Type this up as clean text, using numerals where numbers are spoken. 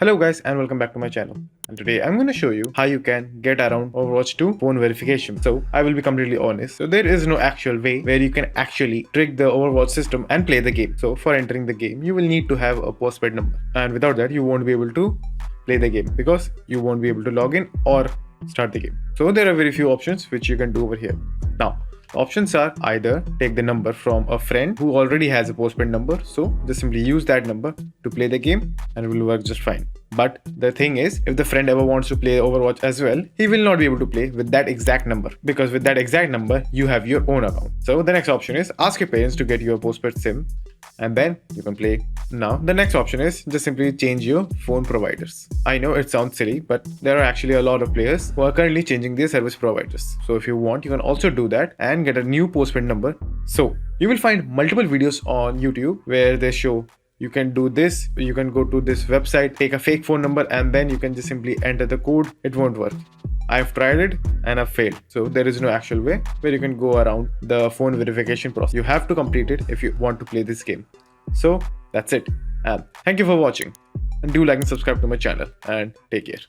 Hello guys and welcome back to my channel, and today I'm going to show you how you can get around Overwatch 2 phone verification. So I will be completely honest. So there is no actual way where you can actually trick the Overwatch system and play the game. So for entering the game you will need to have a postpaid number, and without that you won't be able to play the game because you won't be able to log in or start the game. So there are very few options which you can do over here. Now options are either take the number from a friend who already has a postpaid number, so just simply use that number to play the game and it will work just fine. But the thing is, if the friend ever wants to play Overwatch as well, he will not be able to play with that exact number, because with that exact number you have your own account. So the next option is ask your parents to get you a postpaid SIM and then you can play. Now the next option is just simply change your phone providers. I know it sounds silly, but there are actually a lot of players who are currently changing their service providers. So if you want, you can also do that and get a new postpaid number. So you will find multiple videos on YouTube where they show you can do this. You can go to this website, take a fake phone number, and then you can just simply enter the code. It won't work. I've tried it and I've failed. So there is no actual way where you can go around the phone verification process. You have to complete it if you want to play this game. So that's it. And thank you for watching. And do like and subscribe to my channel. And take care.